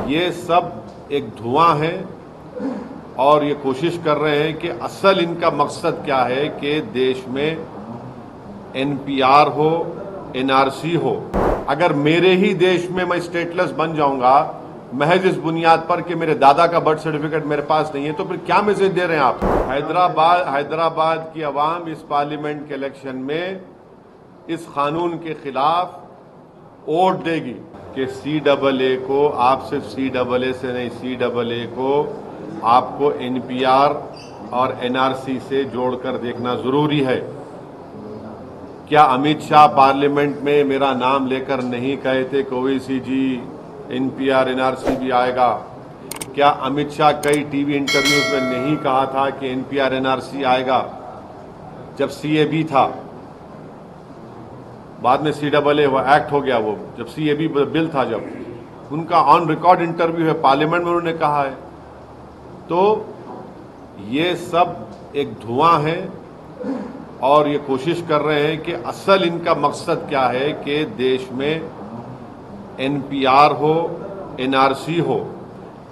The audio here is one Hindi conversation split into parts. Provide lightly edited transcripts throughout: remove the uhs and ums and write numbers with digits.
ये सब एक धुआं है और ये कोशिश कर रहे हैं कि असल इनका मकसद क्या है कि देश में एनपीआर हो, एनआरसी हो। अगर मेरे ही देश में मैं स्टेटलेस बन जाऊंगा महज इस बुनियाद पर कि मेरे दादा का बर्थ सर्टिफिकेट मेरे पास नहीं है, तो फिर क्या मैसेज दे रहे हैं आप? हैदराबाद की आवाम इस पार्लियामेंट के इलेक्शन में इस कानून के खिलाफ वोट देगी कि CAA को आप सिर्फ CAA से नहीं, CAA को आपको एनपीआर और एनआरसी से जोड़कर देखना जरूरी है। क्या अमित शाह पार्लियामेंट में मेरा नाम लेकर नहीं कहे थे कि ओवैसी जी एनपीआर एनआरसी भी आएगा? क्या अमित शाह कई टीवी इंटरव्यूज में नहीं कहा था कि एनपीआर एनआरसी आएगा? जब CAB था, बाद में CAA वो एक्ट हो गया, वो जब CAB बिल था, जब उनका ऑन रिकॉर्ड इंटरव्यू है पार्लियामेंट में, उन्होंने कहा है। तो ये सब एक धुआं है और ये कोशिश कर रहे हैं कि असल इनका मकसद क्या है कि देश में एनपीआर हो, एनआरसी हो।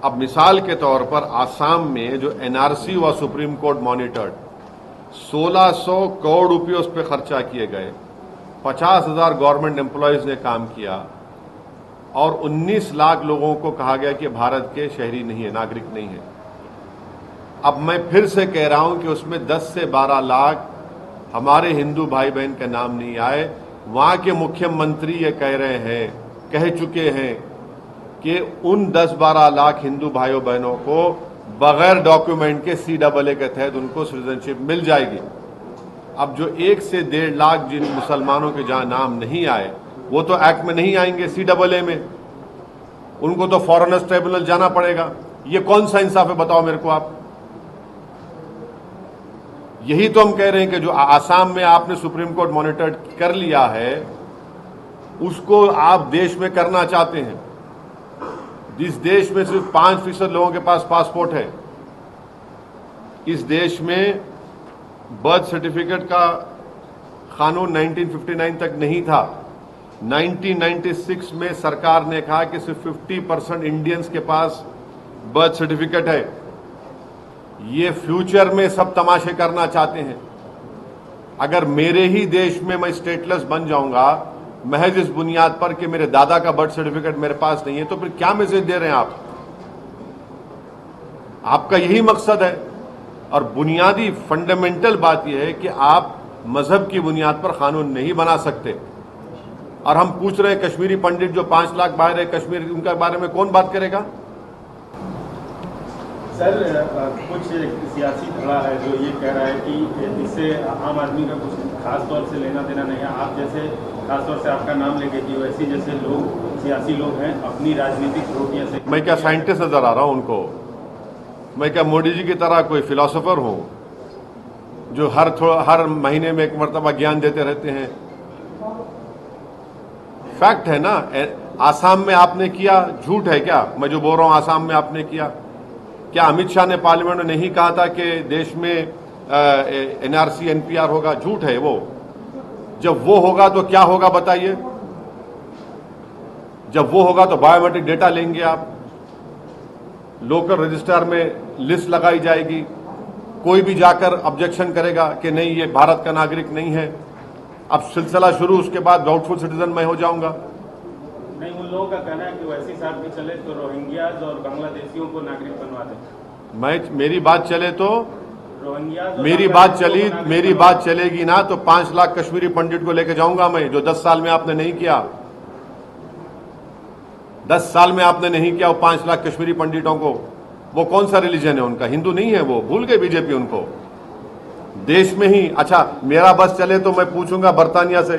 अब मिसाल के तौर पर आसाम में जो एनआरसी हुआ, सुप्रीम कोर्ट मॉनिटर्ड, 1600 करोड़ रुपये उस पर खर्चा किए गए, 50,000 गवर्नमेंट एम्प्लॉयज ने काम किया और 19 लाख लोगों को कहा गया कि भारत के शहरी नहीं है, नागरिक नहीं है। अब मैं फिर से कह रहा हूं कि उसमें 10 से 12 लाख हमारे हिंदू भाई बहन का नाम नहीं आए। वहां के मुख्यमंत्री ये कह चुके हैं कि उन 10-12 लाख हिंदू भाइयों बहनों को बगैर डॉक्यूमेंट के CAA के तहत उनको सिटीजनशिप मिल जाएगी। अब जो 1 से 1.5 लाख जिन मुसलमानों के जहां नाम नहीं आए, वो तो एक्ट में नहीं आएंगे, CAA में, उनको तो फॉरेनर्स ट्रिब्यूनल जाना पड़ेगा। ये कौन सा इंसाफ है, बताओ मेरे को आप? यही तो हम कह रहे हैं कि जो आसाम में आपने सुप्रीम कोर्ट मॉनिटर कर लिया है, उसको आप देश में करना चाहते हैं। इस देश में सिर्फ 5% लोगों के पास पासपोर्ट है। इस देश में बर्थ सर्टिफिकेट का कानून 1959 तक नहीं था। 1996 में सरकार ने कहा कि सिर्फ 50% इंडियंस के पास बर्थ सर्टिफिकेट है। ये फ्यूचर में सब तमाशे करना चाहते हैं। अगर मेरे ही देश में मैं स्टेटलेस बन जाऊंगा महज इस बुनियाद पर कि मेरे दादा का बर्थ सर्टिफिकेट मेरे पास नहीं है, तो फिर क्या मैसेज दे रहे हैं आप? आपका यही मकसद है। और बुनियादी फंडामेंटल बात यह है कि आप मजहब की बुनियाद पर कानून नहीं बना सकते। और हम पूछ रहे हैं कश्मीरी पंडित जो 5 लाख बाहर है कश्मीर, उनके बारे में कौन बात करेगा? सर, कुछ सियासी धड़ा है जो ये कह रहा है कि इससे आम आदमी का कुछ खास तौर से लेना देना नहीं है। आप जैसे खास तौर से आपका नाम लेके कि वैसे जैसे लोग, सियासी लोग हैं, अपनी राजनीतिक रोटियां से। मैं क्या साइंटिस्ट नजर आ रहा हूं उनको? मैं क्या मोदी जी की तरह कोई फिलोसोफर हूं जो हर महीने में एक मर्तबा ज्ञान देते रहते हैं? फैक्ट है ना। आसाम में आपने किया, झूठ है क्या मैं जो बोल रहा हूं? आसाम में आपने किया। क्या अमित शाह ने पार्लियामेंट में नहीं कहा था कि देश में एनआरसी एनपीआर होगा? झूठ है वो। जब वो होगा तो क्या होगा बताइए? जब वो होगा तो बायोमेट्रिक डेटा लेंगे आप, लोकल रजिस्ट्रार में लिस्ट लगाई जाएगी, कोई भी जाकर ऑब्जेक्शन करेगा कि नहीं ये भारत का नागरिक नहीं है। अब सिलसिला शुरू, उसके बाद डाउटफुल सिटीजन मैं हो जाऊंगा। नहीं, उन लोगों का कहना है कि वैसी साथ भी चले तो रोहिंग्याज और बांग्लादेशियों को नागरिक बनवा दें। मेरी बात चले तो रोहिंग्याज, मेरी बात चलेगी ना तो 5 लाख कश्मीरी पंडित को लेकर जाऊंगा मैं, जो 10 साल में आपने नहीं किया। 10 साल में आपने नहीं किया वो 5 लाख कश्मीरी पंडितों को। वो कौन सा रिलीजन है उनका? हिंदू नहीं है वो, भूल गए बीजेपी उनको। देश में ही अच्छा मेरा बस चले तो मैं पूछूंगा बर्तानिया से,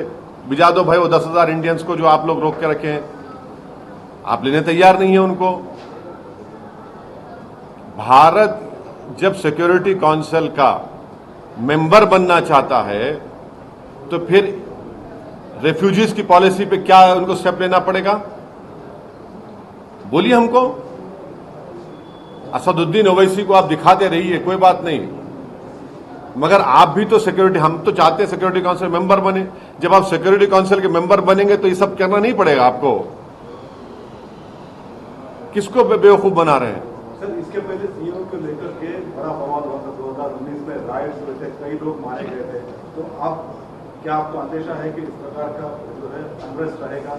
भिजा दो भाई वो 10,000 इंडियंस को जो आप लोग रोक के रखे हैं। आप लेने तैयार नहीं है उनको। भारत जब सिक्योरिटी काउंसिल का मेंबर बनना चाहता है तो फिर रेफ्यूजीज की पॉलिसी पे क्या उनको स्टेप लेना पड़ेगा? बोलिए हमको। असदुद्दीन ओवैसी को आप दिखाते रहिए, कोई बात नहीं, मगर आप भी तो सिक्योरिटी, हम तो चाहते हैं सिक्योरिटी काउंसिल मेंबर बने। जब आप सिक्योरिटी काउंसिल के मेंबर बनेंगे तो ये सब करना नहीं पड़ेगा आपको। किसको बेवकूफ बना रहे हैं? सर, इसके पहले सीएम को लेकर के बड़ा बवाल हुआ था 2019 में, राइट्स हुए थे, कई लोग मारे गए थे। तो अब क्या आपको अंदेशा है कि इस प्रकार का जो है अनरेस्ट रहेगा?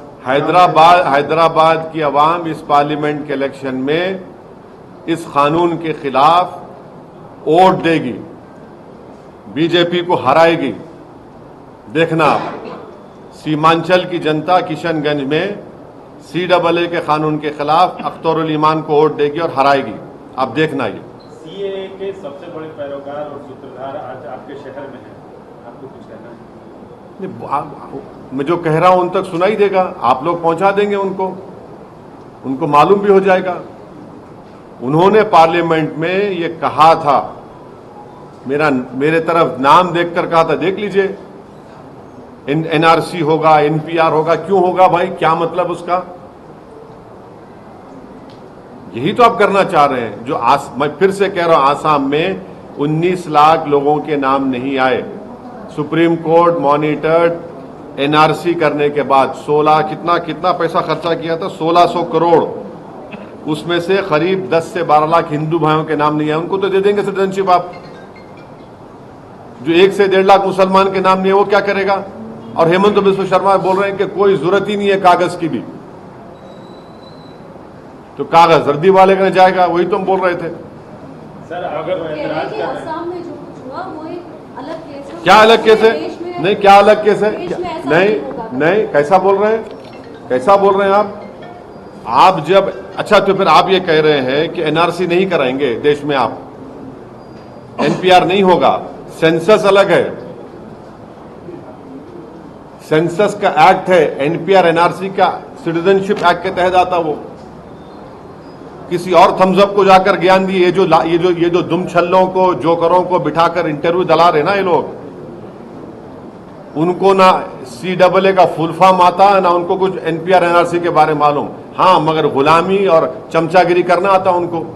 हैदराबाद की आवाम इस पार्लियामेंट के इलेक्शन में इस कानून के खिलाफ वोट देगी, बीजेपी को हराएगी। देखना आप, सीमांचल की जनता किशनगंज में CAA के कानून के खिलाफ अख्तरुल ईमान को वोट देगी और हराएगी। आप देखना ये। CAA के सबसे बड़े पैरोकार और सूत्रधार आज आपके शहर में हैं, आपको कुछ कहना है? मैं जो कह रहा हूं उन तक सुनाई देगा, आप लोग पहुंचा देंगे उनको मालूम भी हो जाएगा। उन्होंने पार्लियामेंट में ये कहा था, मेरे तरफ नाम देखकर कहा था, देख लीजिए NRC होगा, NPR होगा। क्यों होगा भाई, क्या मतलब उसका? यही तो आप करना चाह रहे हैं। जो मैं फिर से कह रहा हूं, आसाम में 19 लाख लोगों के नाम नहीं आए। सुप्रीम कोर्ट मॉनिटर्ड NRC करने के बाद 16 कितना पैसा खर्चा किया था, 1600 करोड़। उसमें से करीब 10 से 12 लाख हिंदू भाइयों के नाम नहीं आए, उनको तो दे देंगे सिटीजनशिप आप। जो 1 से 1.5 लाख मुसलमान के नाम नहीं है, वो क्या करेगा? और हेमंत बिस्व शर्मा बोल रहे हैं कि कोई जरूरत ही नहीं है कागज की भी, तो कागज जर्दी वाले का जाएगा। वही तो हम बोल रहे थे। सर, अगर ऐतराज कर रहे हैं, असम में जो कुछ हुआ वो एक अलग केस है। क्या अलग केस है? नहीं, क्या अलग केस है? नहीं, नहीं, कैसा बोल रहे हैं? कैसा बोल रहे हैं आप जब अच्छा, तो फिर आप ये कह रहे हैं कि NRC नहीं कराएंगे देश में, आप NPR नहीं होगा, सेंसस अलग है, सेंसस का एक्ट है, NPR NRC का सिटीजनशिप एक्ट के तहत आता। वो किसी और थम्सअप को जाकर ज्ञान दिए। ये जो दुम छल्लों को, जोकरों को बिठाकर इंटरव्यू दिला रहे ना ये लोग, उनको ना CAA का फुल फॉर्म आता, ना उनको कुछ NPR NRC के बारे में मालूम। हाँ, मगर गुलामी और चमचागिरी करना आता उनको।